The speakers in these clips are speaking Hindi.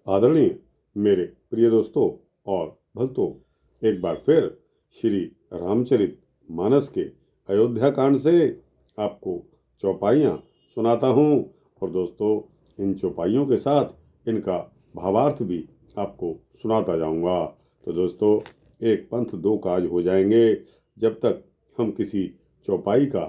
आदरणीय मेरे प्रिय दोस्तों और भक्तों, एक बार फिर श्री रामचरित मानस के अयोध्या कांड से आपको चौपाइयाँ सुनाता हूँ। और दोस्तों, इन चौपाइयों के साथ इनका भावार्थ भी आपको सुनाता जाऊँगा। तो दोस्तों, एक पंथ दो काज हो जाएंगे। जब तक हम किसी चौपाई का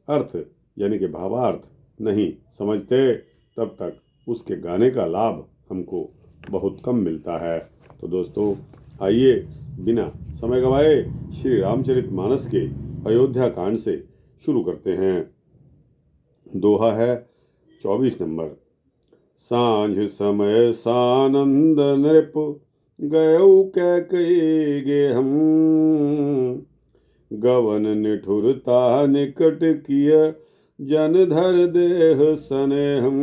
अर्थ यानी कि भावार्थ नहीं समझते, तब तक उसके गाने का लाभ हमको बहुत कम मिलता है। तो दोस्तों, आइए बिना समय गंवाए श्री रामचरित मानस के अयोध्या कांड से शुरू करते हैं। दोहा है 24 नंबर। सांझ समय सानंद नृप गयऊ कैकई गे हम, गवन निठुरता निकट किय जन धर देह सने हम।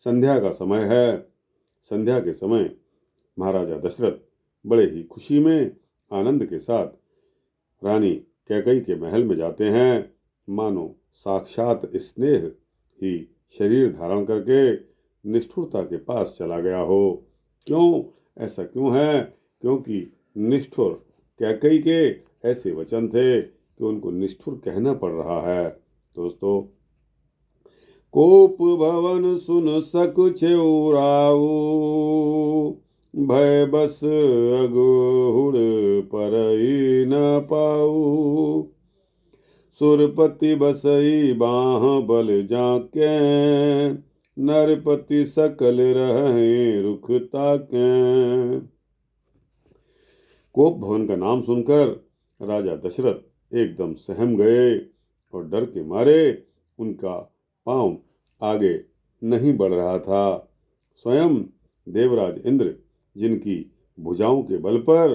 संध्या का समय है। संध्या के समय महाराजा दशरथ बड़े ही खुशी में आनंद के साथ रानी कैकई के महल में जाते हैं। मानो साक्षात स्नेह ही शरीर धारण करके निष्ठुरता के पास चला गया हो। क्यों? ऐसा क्यों है? क्योंकि निष्ठुर कैकई के ऐसे वचन थे कि उनको निष्ठुर कहना पड़ रहा है। दोस्तों, कोप भवन सुन सकु छेउराऊ, भय बस अगुहुड़ परई न पाऊ। सुरपति बसई बाह बल जाके, नरपति सकल रहे रुख ताके। कोप भवन का नाम सुनकर राजा दशरथ एकदम सहम गए और डर के मारे उनका पांव आगे नहीं बढ़ रहा था। स्वयं देवराज इंद्र, जिनकी भुजाओं के बल पर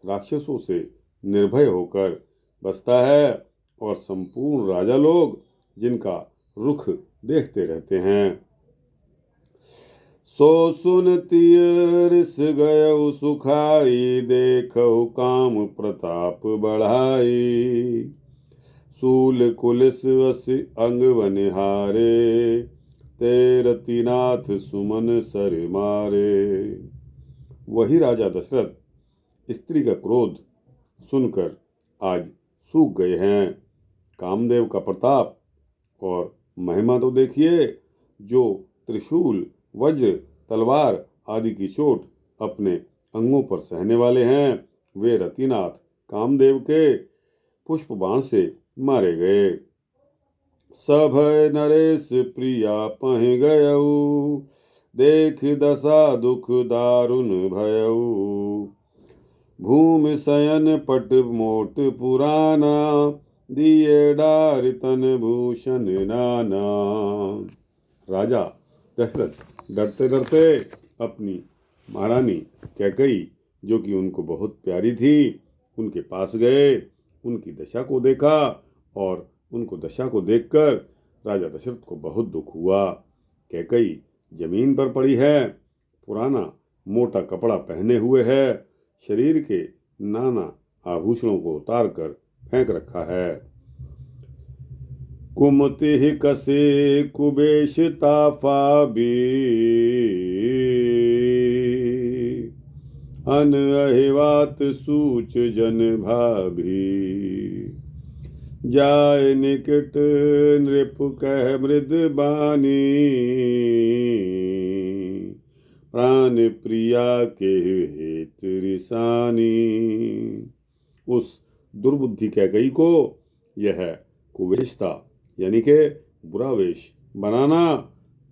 राक्षसों से निर्भय होकर बसता है, और संपूर्ण राजा लोग जिनका रुख देखते रहते हैं, सो सुनतिय रिस गयउ सुखाई, देखहु काम प्रताप बढ़ाई। सूल कुलिस अस अंग बनिहारे, ते रतिनाथ सुमन सर मारे। वही राजा दशरथ स्त्री का क्रोध सुनकर आज सूख गए हैं। कामदेव का प्रताप और महिमा तो देखिए। जो त्रिशूल, वज्र, तलवार आदि की चोट अपने अंगों पर सहने वाले हैं, वे रतिनाथ कामदेव के पुष्प बाण से मारे गए। सभय नरेश प्रिया पहि गयऊ, देख दशा दुख दारुण भयऊ। भूमि शयन पट मोट पुराना, दिए डार तन भूषण नाना। राजा दशरथ डरते डरते अपनी महारानी कैकई, जो कि उनको बहुत प्यारी थी, उनके पास गए। उनकी दशा को देखा और उनको दशा को देखकर राजा दशरथ को बहुत दुख हुआ। कैकई जमीन पर पड़ी है, पुराना मोटा कपड़ा पहने हुए है, शरीर के नाना आभूषणों को उतार कर फेंक रखा है। कुमति कसे कुबेश ताफा भी, अन अहिवात सूच जन भाभी। जाय निकट नृप कह मृद बानी, प्राण प्रिया के हेत रिसानी। उस दुर्बुद्धि कैकई को यह कुवेशता यानी के बुरा वेश बनाना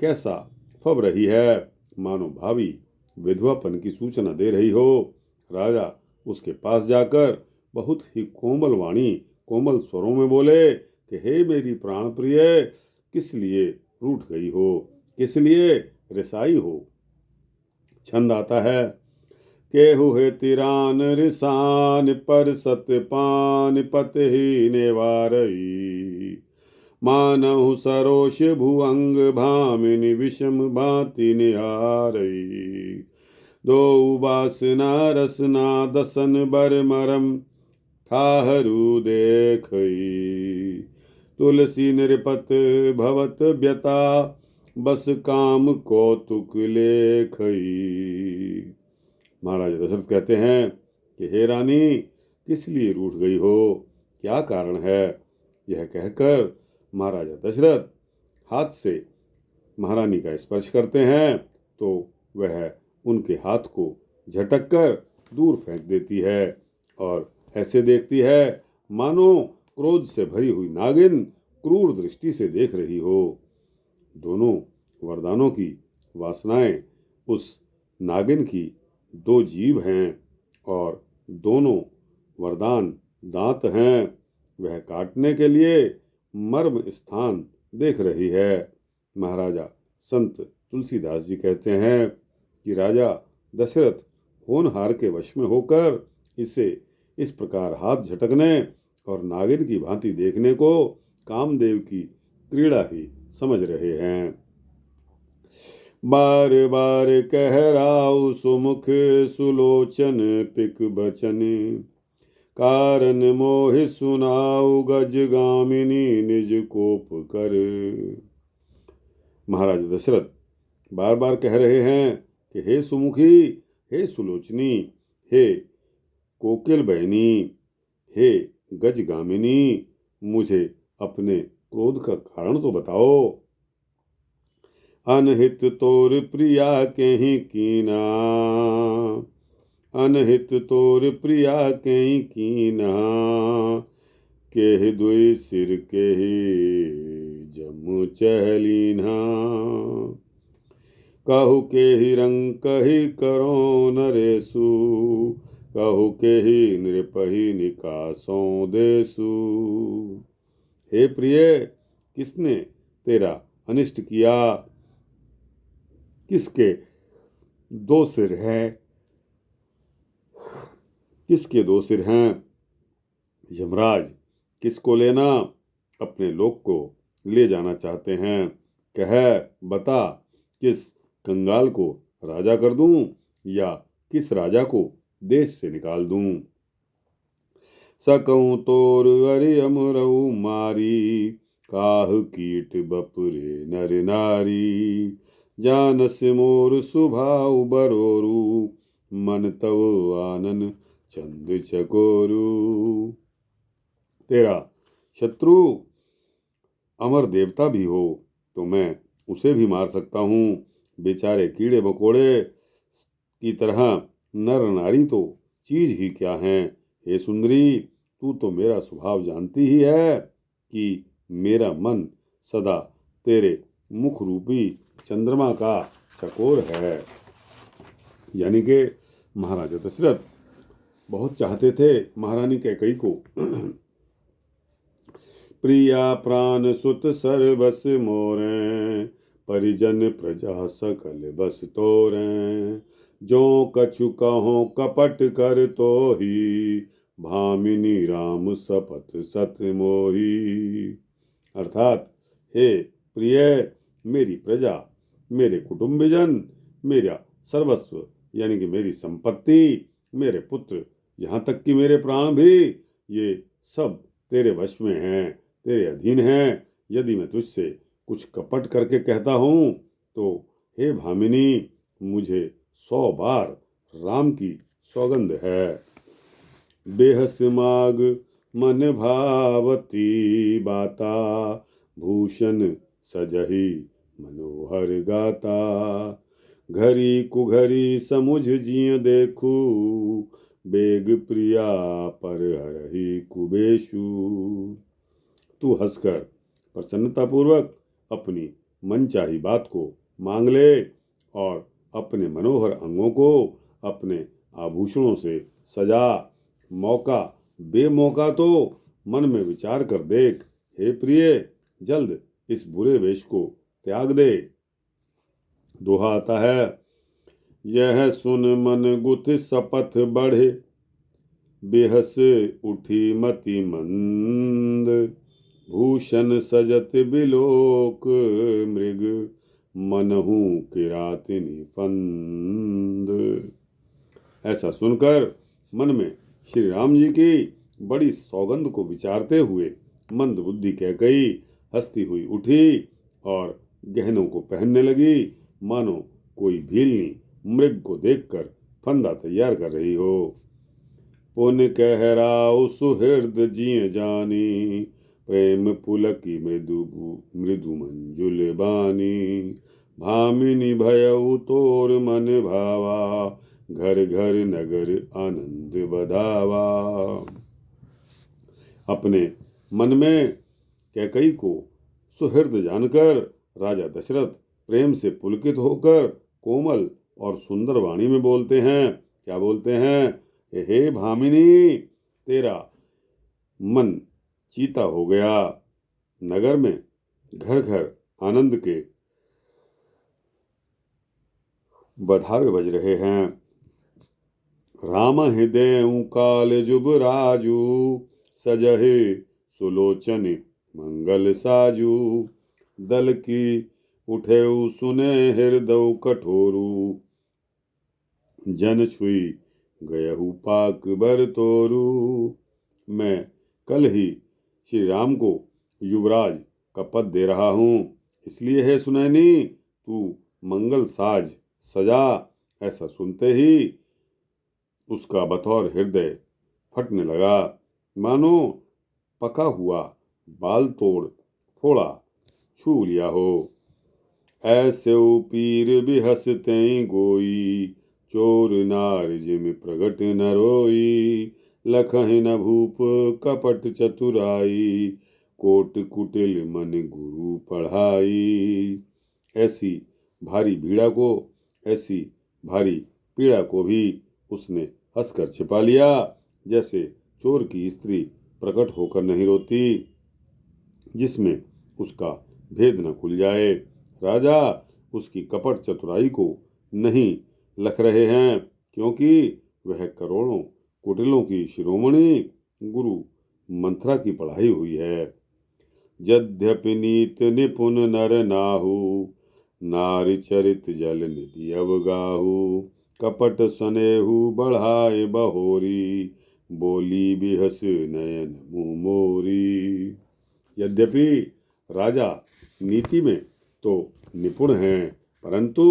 कैसा फब रही है, मानो भावी विधवापन की सूचना दे रही हो। राजा उसके पास जाकर बहुत ही कोमल वाणी, कोमल स्वरों में बोले कि हे मेरी प्राण प्रिय, किस लिए रूठ गई हो, किस लिए रिसाई हो। छंद आता है, केहु हे तिरान रिसान, पर सतपान पत ही नेवारई। मानहु सरोष भुअंग, भामिनी विषम भांति निहारई। दो वासना रसना दसन बर मरम, ठाहरू देखई। तुलसी निरपत भवत व्यता, बस काम कौतुक लेखई। महाराज दशरथ कहते हैं कि हे रानी, किस लिए रूठ गई हो, क्या कारण है। यह कहकर महाराजा दशरथ हाथ से महारानी का स्पर्श करते हैं तो वह उनके हाथ को झटक कर दूर फेंक देती है और ऐसे देखती है मानो क्रोध से भरी हुई नागिन क्रूर दृष्टि से देख रही हो। दोनों वरदानों की वासनाएं उस नागिन की दो जीभ हैं और दोनों वरदान दांत हैं। वह काटने के लिए मर्म स्थान देख रही है। महाराजा संत तुलसीदास जी कहते हैं कि राजा दशरथ होनहार के वश में होकर इसे इस प्रकार हाथ झटकने और नागिन की भांति देखने को कामदेव की क्रीड़ा ही समझ रहे हैं। बार बार कह राउ सुमुख सुलोचन पिक बचन, कारण मोहि सुनाऊ गज गामिनी निज कोप कर। महाराज दशरथ बार बार कह रहे हैं कि हे सुमुखी, हे सुलोचनी, हे कोकिल बहनी, हे गजगामिनी, मुझे अपने क्रोध का कारण तो बताओ। अनहित तोर प्रिया कहीं कीना, अनहित तोर प्रिया कहीं कीना, केहि दुई सिर केहि जमु चहलीना, कहु केहि रंग कहि करो नरेसु, कहु केहि नृपहि निकासों देसु। हे प्रिय, किसने तेरा अनिष्ट किया, किसके दो सिर हैं, किसके दो सिर हैं। यमराज किसको लेना अपने लोक को ले जाना चाहते हैं। कह बता, किस कंगाल को राजा कर दूं या किस राजा को देश से निकाल दूं। सकऊं तोर अरि अमरऊ मारी, काह कीट बपुरे नर नारी, जानस मोर सुभाव बरोरू, मन तव आनन चंद चकोरू। तेरा शत्रु अमर देवता भी हो तो मैं उसे भी मार सकता हूँ। बेचारे कीड़े मकोड़े की तरह नर नारी तो चीज ही क्या हैं। हे सुंदरी, तू तो मेरा स्वभाव जानती ही है कि मेरा मन सदा तेरे मुख रूपी चंद्रमा का चकोर है। यानी कि महाराजा दशरथ बहुत चाहते थे महारानी कैकेयी को। प्रिया प्राण सुत सर्वस मोरें, परिजन प्रजा सकल बस तोरें, जो कछु कहो कपट कर तो ही, भामिनी राम सपथ सत मोही। अर्थात हे प्रिय, मेरी प्रजा, मेरे कुटुंबीजन, मेरा सर्वस्व यानी कि मेरी संपत्ति, मेरे पुत्र, यहाँ तक कि मेरे प्राण भी, ये सब तेरे वश में हैं, तेरे अधीन हैं। यदि मैं तुझसे कुछ कपट करके कहता हूँ तो हे भामिनी, मुझे 100 बार राम की सौगंध है। बेहस माग मन भावती बाता, भूषण सजही मनोहर गाता, घरी कुघरी समुझ जिय देखू, बेग प्रिया पर हरहि कुबेशु। तू हंसकर प्रसन्नतापूर्वक अपनी मनचाही बात को मांग ले और अपने मनोहर अंगों को अपने आभूषणों से सजा। मौका बेमौका तो मन में विचार कर देख। हे प्रिय, जल्द इस बुरे वेश को त्याग दे। दोहा आता है, यह सुन मन गुथ सपथ बढ़े, बेहस उठी मति मंद, भूषण सजत बिलोक मृग, मनहु किरातिनि फंद। ऐसा सुनकर मन में श्री राम जी की बड़ी सौगंध को विचारते हुए मंद बुद्धि कैकेयी हंसती हुई उठी और गहनों को पहनने लगी, मानो कोई भीलनी मृग को देखकर फंदा तैयार कर रही हो। पुन कहराउ सुहृद जिय जानी, प्रेम पुलकी मृदु मृदु मंजुल बानी। भामिनी भयउ तोर मन भावा, घर घर नगर आनंद बधावा। अपने मन में कैकई को सुहृद जानकर राजा दशरथ प्रेम से पुलकित होकर कोमल और सुंदर वाणी में बोलते हैं। क्या बोलते हैं? हे भामिनी, तेरा मन चीता हो गया। नगर में घर घर आनंद के बधावे बज रहे हैं। राम हृदय काल जुब राजू, सजहे सुलोचन मंगल साजू। दल की उठे सुने हृदय कठोरू, जन छुई गयहु पाक बर तोरू। मैं कल ही श्री राम को युवराज का पद दे रहा हूँ, इसलिए है सुनैनी तू मंगल साज सजा। ऐसा सुनते ही उसका बतौर हृदय फटने लगा, मानो पका हुआ बाल तोड़ फोड़ा छू लिया हो। ऐसे पीर भी हंसते गोई, चोर नार जिम प्रगट न रोई। लखहि न भूप कपट चतुराई, कोट कुटिल मन गुरु पढ़ाई। ऐसी भारी पीड़ा को भी उसने हंसकर छिपा लिया, जैसे चोर की स्त्री प्रकट होकर नहीं रोती, जिसमें उसका भेद न खुल जाए। राजा उसकी कपट चतुराई को नहीं लख रहे हैं, क्योंकि वह करोड़ों कुटिलों की शिरोमणि गुरु मंथरा की पढ़ाई हुई है। यद्यपि नीत निपुण नर नाहु, नारी चरित जल निधि अवगाहु। कपट सनेहु बढ़ाए बहोरी, बोली बिहस नयन मुँह मोरी। यद्यपि राजा नीति में तो निपुण हैं, परंतु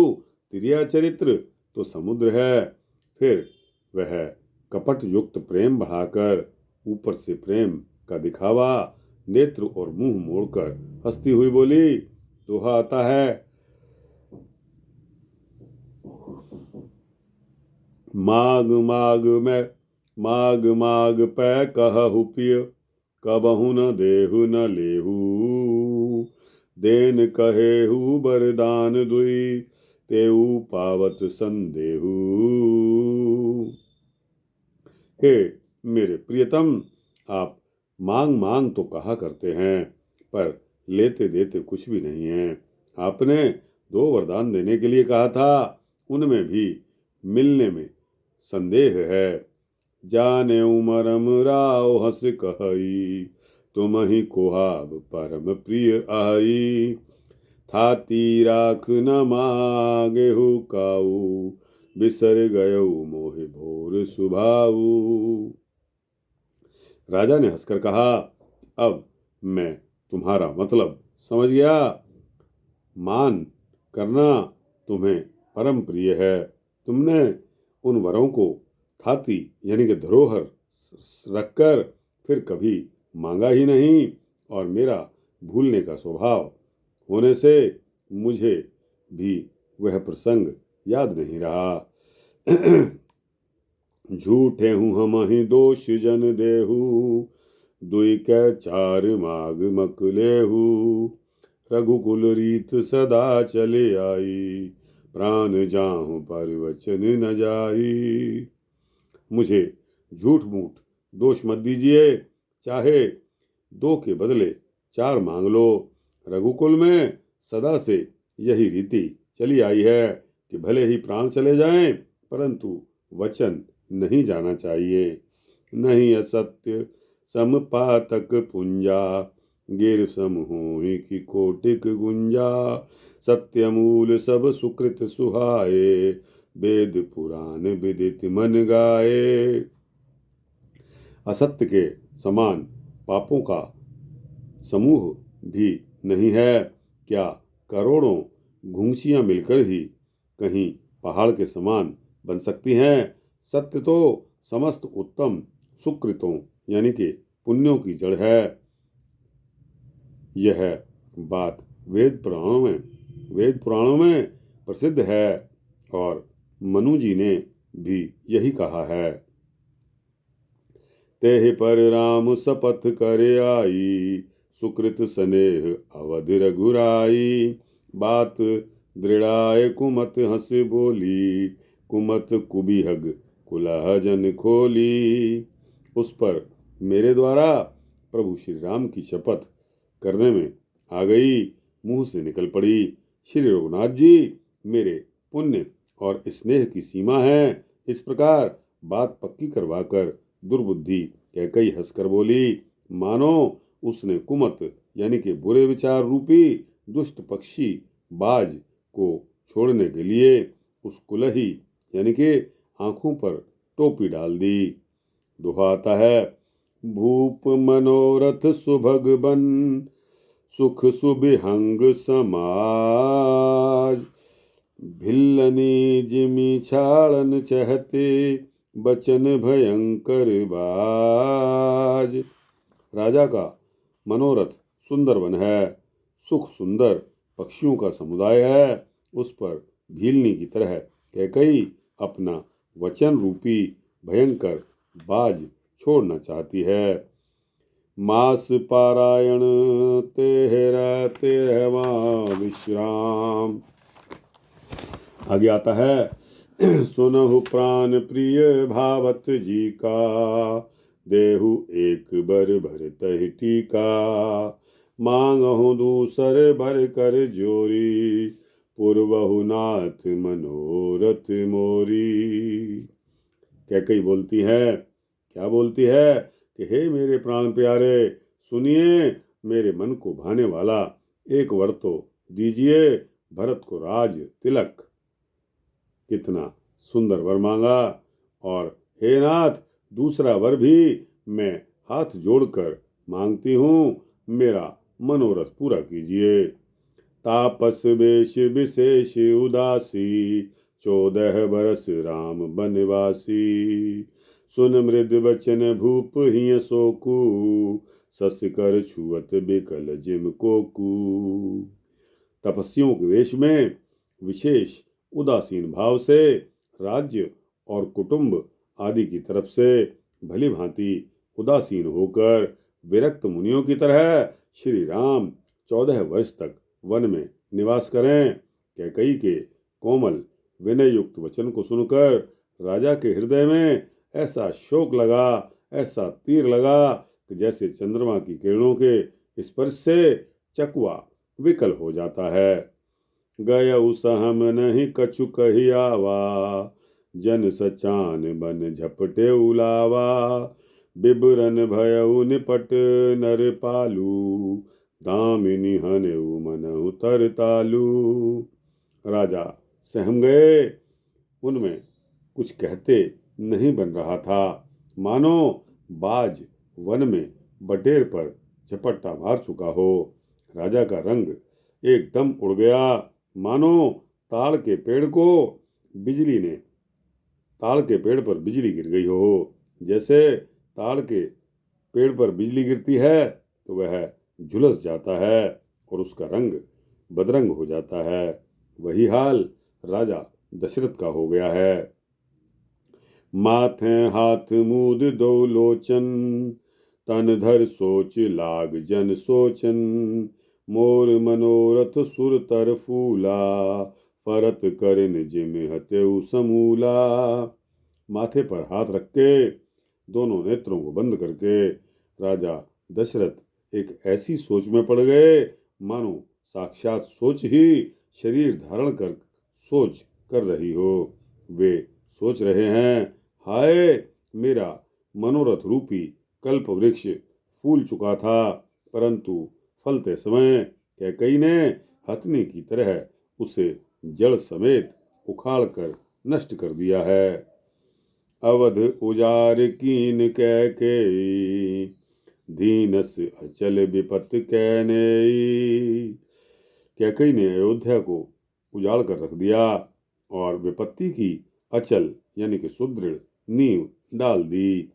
तिर्या चरित्र तो समुद्र है। फिर वह कपट युक्त प्रेम बढ़ाकर ऊपर से प्रेम का दिखावा, नेत्र और मुंह मोड़कर हंसती हुई बोली। दोहा आता है, माग माग पै कहु पिय, कबहु न देहु न लेहु। देन कहेहु बरदान दुई, तेऊ पावत संदेहु। हे मेरे प्रियतम, आप मांग मांग तो कहा करते हैं, पर लेते देते कुछ भी नहीं है। आपने 2 वरदान देने के लिए कहा था, उनमें भी मिलने में संदेह है। जाने उमरम राव हंस कहई, तुम ही कुहाब परम प्रिय आई। थाती राख न मांगेहु काऊ, बिसर गयऊ मोहि भोर सुभाऊ। राजा ने हंसकर कहा, अब मैं तुम्हारा मतलब समझ गया। मान करना तुम्हें परम प्रिय है। तुमने उन वरों को थाती यानी कि धरोहर रखकर फिर कभी मांगा ही नहीं, और मेरा भूलने का स्वभाव होने से मुझे भी वह प्रसंग याद नहीं रहा। झूठे हूँ हम ही दोष जन देहु, दुई कै 4 माग मक लेहु। रघुकुल रीत सदा चले आई, प्राण जाहु पर वचन न जाई। मुझे झूठ मूठ दोष मत दीजिए, चाहे 2 के बदले 4 मांग लो। रघुकुल में सदा से यही रीति चली आई है कि भले ही प्राण चले जाएं, परंतु वचन नहीं जाना चाहिए। नहीं असत्य समपातक पुंजा, गिर सम होई की कोटिक गुंजा। सत्य मूल सब सुकृत सुहाए, वेद पुराण विदित मन गाए। असत्य के समान पापों का समूह भी नहीं है। क्या करोड़ों घुंघसियाँ मिलकर ही कहीं पहाड़ के समान बन सकती हैं। सत्य तो समस्त उत्तम सुकृतों यानी कि पुण्यों की जड़ है। यह बात वेद पुराणों में प्रसिद्ध है और मनु जी ने भी यही कहा है। तेहि पर राम शपथ करे आई, सुकृत स्नेह अवध रघुराई। बात दृढ़ाए कुमत हंस बोली, कुमत कुबिहग कुलह जन खोली। उस पर मेरे द्वारा प्रभु श्री राम की शपथ करने में आ गई, मुंह से निकल पड़ी। श्री रघुनाथ जी मेरे पुण्य और स्नेह की सीमा है। इस प्रकार बात पक्की करवाकर दुर्बुद्धि कैकई हंसकर बोली, मानो उसने कुमत यानी कि बुरे विचार रूपी दुष्ट पक्षी बाज को छोड़ने के लिए उस कुलही यानी कि आंखों पर टोपी डाल दी। दोहा आता है, भूप मनोरथ सुभग बन, सुख सुबिहंग समाज। भिल्लनी जिमी छाड़न चहते, बचन भयंकर बाज। राजा का मनोरथ सुंदर वन है, सुख सुंदर पक्षियों का समुदाय है। उस पर भीलनी की तरह कैकई अपना वचन रूपी भयंकर बाज छोड़ना चाहती है। मास पारायण तेहरा तेरहवा विश्राम। आगे आता है, सुनहु प्राण प्रिय भावत जी का, देहु एक बर भर तहि टीका। मांगहु दूसर भर कर जोरी, पूर्वहु नाथ मनोरथ मोरी। कैकई बोलती है, क्या बोलती है कि हे मेरे प्राण प्यारे, सुनिए मेरे मन को भाने वाला एक वर तो दीजिए, भरत को राज तिलक। कितना सुंदर वर मांगा। और हे नाथ, दूसरा वर भी मैं हाथ जोड़कर मांगती हूँ, मेरा मनोरथ पूरा कीजिए। तापस वेश विशेष उदासी, 14 बरस राम बनवासी। सुन मृद वचन भूप हिय सोकू, सस कर छुअत बिकल जिम कोकू। तपस्वियों के वेश में विशेष उदासीन भाव से राज्य और कुटुंब आदि की तरफ से भली भांति उदासीन होकर विरक्त मुनियों की तरह श्री राम 14 वर्ष तक वन में निवास करें। कैकई के कोमल विनय युक्त वचन को सुनकर राजा के हृदय में ऐसा शोक लगा, ऐसा तीर लगा कि जैसे चंद्रमा की किरणों के स्पर्श से चकवा विकल हो जाता है। गयउ सहम नहीं कछु कही आवा, जन सचान बन झपटे उलावा। बिबरन भयउ निपट नर पालू, दामिनी हनऊ मनहु तर तालू। राजा सहम गए, उनमें कुछ कहते नहीं बन रहा था। मानो बाज वन में बटेर पर झपट्टा मार चुका हो। राजा का रंग एकदम उड़ गया, मानो ताड़ के पेड़ पर बिजली गिर गई हो। जैसे ताड़ के पेड़ पर बिजली गिरती है तो वह झुलस जाता है और उसका रंग बदरंग हो जाता है। वही हाल राजा दशरथ का हो गया है। माथे हाथ मूद दो लोचन, तन धर सोच लाग जन सोचन। मोर मनोरथ सुर तर फूला, परत करिन जिम हतेउ समूला। माथे पर हाथ रख के दोनों नेत्रों को बंद करके राजा दशरथ एक ऐसी सोच में पड़ गए, मानो साक्षात सोच ही शरीर धारण कर सोच कर रही हो। वे सोच रहे हैं, हाय मेरा मनोरथ रूपी कल्प वृक्ष फूल चुका था, परंतु फलते समय कैकई ने हथनी की तरह उसे जड़ समेत उखाड़ कर नष्ट कर दिया है। अवध उजार कीन कैकेयी, दीनस अचल विपत कैनेयी। कैकई ने अयोध्या को उजाड़ कर रख दिया और विपत्ति की अचल यानी कि सुदृढ़ नींव डाल दी।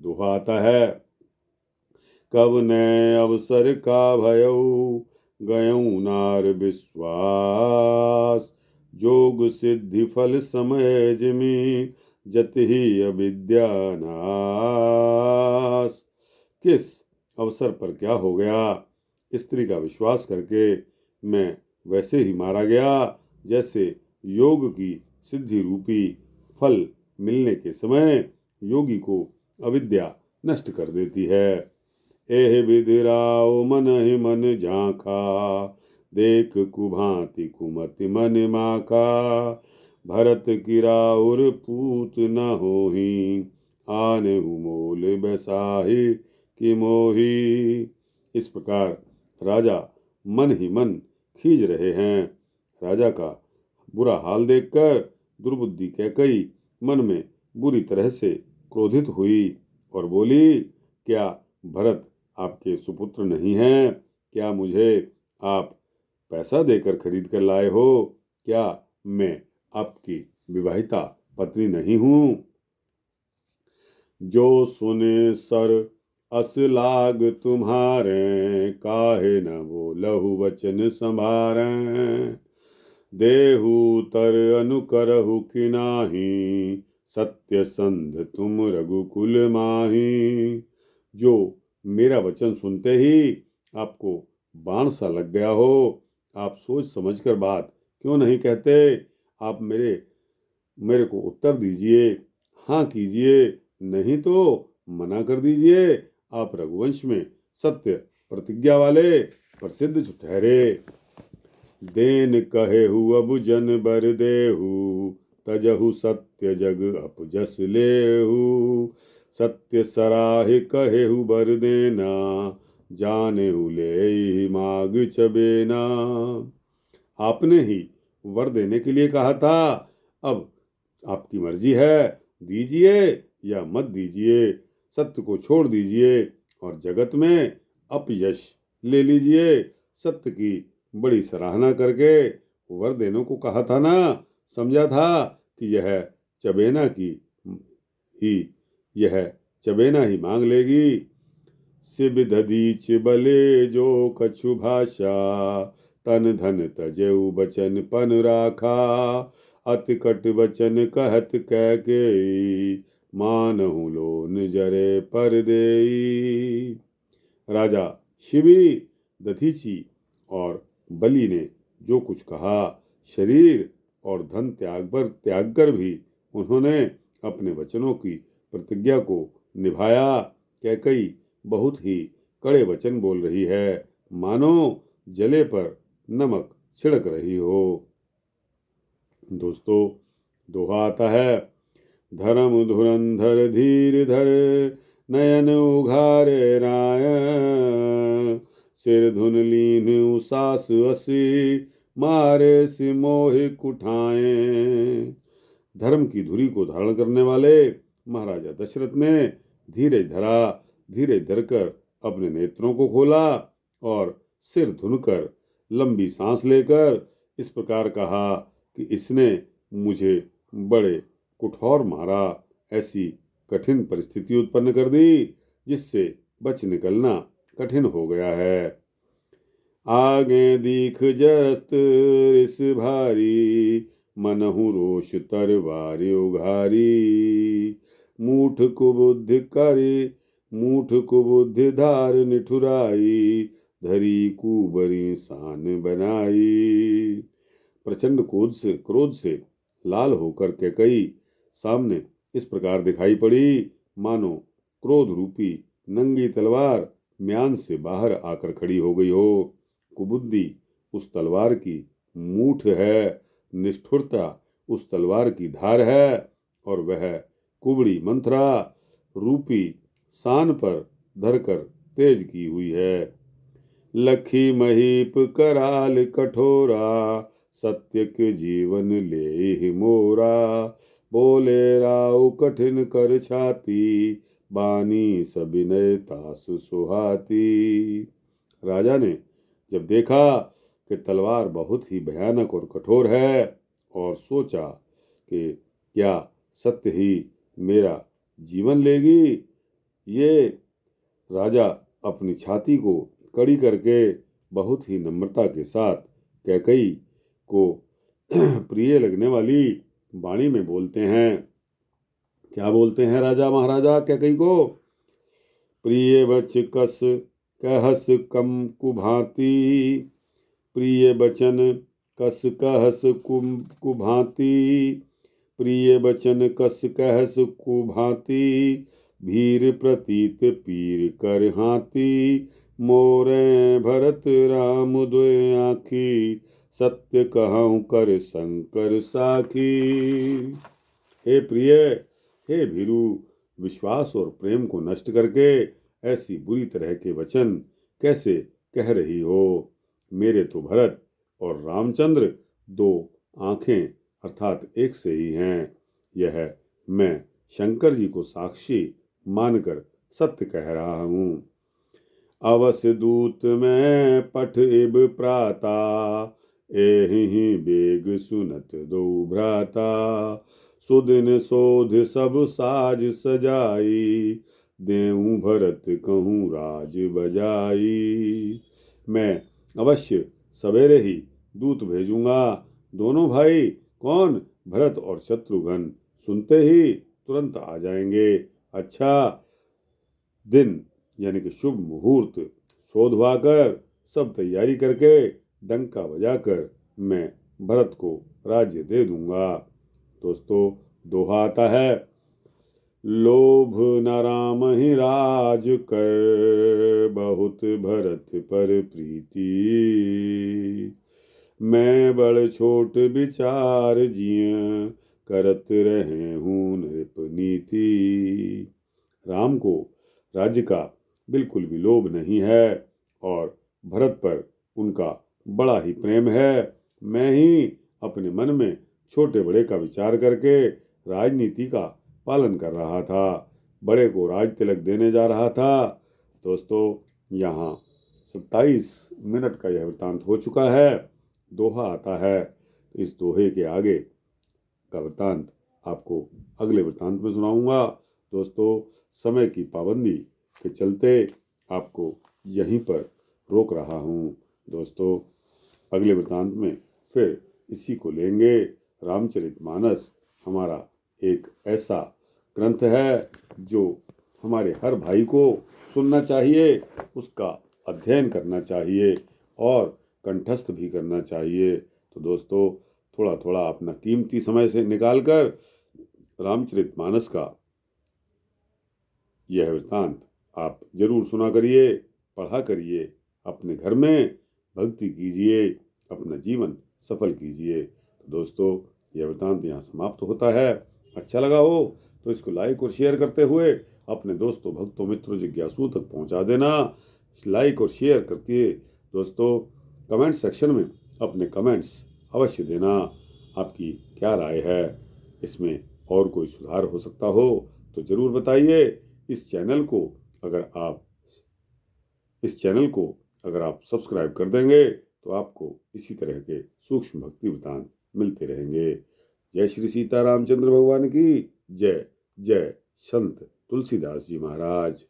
दोहा आता है, कब ने अवसर का भयऊ गयऊ नार विश्वास, जोग सिद्धि फल समय जिमि जत ही अविद्या नाश। किस अवसर पर क्या हो गया, स्त्री का विश्वास करके मैं वैसे ही मारा गया जैसे योग की सिद्धि रूपी फल मिलने के समय योगी को अविद्या नष्ट कर देती है। एह विधिराव मन ही मन झांका, देख कुभांति कुमति मन माका, भरत की राउर पूत न होही, आने मोल बैसाही कि मोही। इस प्रकार राजा मन ही मन खींच रहे हैं। राजा का बुरा हाल देखकर दुर्बुद्धि कैकई मन में बुरी तरह से क्रोधित हुई और बोली, क्या भरत आपके सुपुत्र नहीं हैं? क्या मुझे आप पैसा देकर खरीद कर लाए हो? क्या मैं आपकी विवाहिता पत्नी नहीं हूँ? जो सुने सर अस लाग तुम्हारे, काहे न बोलहु वचन संभारे, देहु तर अनुकरहु कि नाही, सत्य संध तुम रघुकुल माही। जो मेरा वचन सुनते ही आपको बाण सा लग गया हो, आप सोच समझकर बात क्यों नहीं कहते? आप मेरे को उत्तर दीजिए, हाँ कीजिए, नहीं तो मना कर दीजिए। आप रघुवंश में सत्य प्रतिज्ञा वाले प्रसिद्ध ठहरे। देन कहेहु अब जन बर देहु, तजहु सत्य जग अपजस लेहु, सत्य सराहे कहेहु बर देना, जानेहु ले माग चबेना। आपने ही वर देने के लिए कहा था, अब आपकी मर्जी है, दीजिए या मत दीजिए, सत्य को छोड़ दीजिए और जगत में अपयश ले लीजिए। सत्य की बड़ी सराहना करके वर देने को कहा था ना, समझा था कि यह चबेना ही मांग लेगी। सिबधदीच बले जो कछु भाषा, तन धन तजेउ बचन पन राखा, अति कट वचन कहत कैकेयी, मानहु लोन जरे पर देई। राजा शिवी, दधीची और बलि ने जो कुछ कहा, शरीर और धन त्याग कर भी उन्होंने अपने वचनों की प्रतिज्ञा को निभाया। कैकई बहुत ही कड़े वचन बोल रही है, मानो जले पर नमक छिड़क रही हो। दोस्तों, दोहा आता है, धर्म धुरंधर धीर धर, नयन उघारे राय, सिर धुन लीन उसास असी, मारे सि मोहि कुठाए। धर्म की धुरी को धारण करने वाले महाराजा दशरथ ने धीरज धरकर अपने नेत्रों को खोला और सिर धुनकर लंबी सांस लेकर इस प्रकार कहा कि इसने मुझे बड़े कठोर मारा, ऐसी कठिन परिस्थिति उत्पन्न कर दी जिससे बच निकलना कठिन हो गया है। आगे दीख जरस्त रिस भारी, मनहु रोष तरवारी उघारी, मूठ कुबुद्धि धार निठुराई, धरी कुबरी सान बनाई। प्रचंड क्रोध से लाल होकर कैकई सामने इस प्रकार दिखाई पड़ी, मानो क्रोध रूपी नंगी तलवार म्यान से बाहर आकर खड़ी हो गई हो। कुबुद्धि उस तलवार की मूठ है, निष्ठुरता उस तलवार की धार है और वह कुबड़ी मंथरा रूपी सान पर धरकर तेज की हुई है। लखी महीप कराल कठोरा, सत्य के जीवन ले मोरा, बोले राव कठिन कर छाती, बानी सबिनय तासु सुहाती। राजा ने जब देखा कि तलवार बहुत ही भयानक और कठोर है, और सोचा कि क्या सत्य ही मेरा जीवन लेगी। ये राजा अपनी छाती को कड़ी करके बहुत ही नम्रता के साथ कैकई को प्रिय लगने वाली वाणी में बोलते हैं। क्या बोलते हैं राजा महाराजा कैकई को? प्रिय बच कस कहस कम कुभांति, प्रिय बचन कस कहस कुभांति, प्रिय बचन कस कहस कुभांति, भीर प्रतीत पीर कर हाथी, मोरे भरत राम दुय आँखी, सत्य कहूँ कर शंकर साखी। हे प्रिय, हे भीरू, विश्वास और प्रेम को नष्ट करके ऐसी बुरी तरह के वचन कैसे कह रही हो? मेरे तो भरत और रामचंद्र दो आंखें अर्थात एक से ही हैं। यह मैं शंकर जी को साक्षी मानकर सत्य कह रहा हूँ। अवस दूत में पठ इब प्राता, एहि बेग सुनत दो भ्राता, सुदिन सोध सब साज सजाई, देऊं भरत कहूँ राज बजाई। मैं अवश्य सवेरे ही दूत भेजूंगा। दोनों भाई कौन? भरत और शत्रुघ्न सुनते ही तुरंत आ जाएंगे। अच्छा दिन यानी कि शुभ मुहूर्त शोधवाकर सब तैयारी करके डंका बजाकर मैं भरत को राज्य दे दूंगा। दोस्तों, दोहा आता है, लोभ न राम ही राज कर, बहुत भरत पर प्रीति, मैं बड़ छोट विचार जिय, करत रहे हूँ नृप नीति। राम को राज्य का बिल्कुल भी लोभ नहीं है और भरत पर उनका बड़ा ही प्रेम है। मैं ही अपने मन में छोटे बड़े का विचार करके राजनीति का पालन कर रहा था, बड़े को राज तिलक देने जा रहा था। दोस्तों, यहाँ 27 मिनट का यह वृत्तांत हो चुका है। दोहा आता है, तो इस दोहे के आगे का वृत्तांत आपको अगले वृत्तांत में सुनाऊंगा। दोस्तों, समय की पाबंदी के चलते आपको यहीं पर रोक रहा हूँ। दोस्तों, अगले वृत्तांत में फिर इसी को लेंगे। रामचरितमानस हमारा एक ऐसा ग्रंथ है जो हमारे हर भाई को सुनना चाहिए, उसका अध्ययन करना चाहिए और कंठस्थ भी करना चाहिए। तो दोस्तों, थोड़ा थोड़ा अपना कीमती समय से निकालकर रामचरितमानस का यह वृत्तांत आप जरूर सुना करिए, पढ़ा करिए, अपने घर में भक्ति कीजिए, अपना जीवन सफल कीजिए। तो दोस्तों, यह वृत्तांत यहाँ समाप्त होता है। अच्छा लगा हो तो इसको लाइक और शेयर करते हुए अपने दोस्तों, भक्तों, मित्रों, जिज्ञासुओं तक पहुँचा देना। लाइक और शेयर करती दोस्तों, कमेंट सेक्शन में अपने कमेंट्स अवश्य देना। आपकी क्या राय है, इसमें और कोई सुधार हो सकता हो तो ज़रूर बताइए। इस चैनल को अगर आप सब्सक्राइब कर देंगे तो आपको इसी तरह के सूक्ष्म भक्ति वृत्तांत मिलते रहेंगे। जय श्री सीतारामचंद्र भगवान की जय। जय संत तुलसीदास जी महाराज।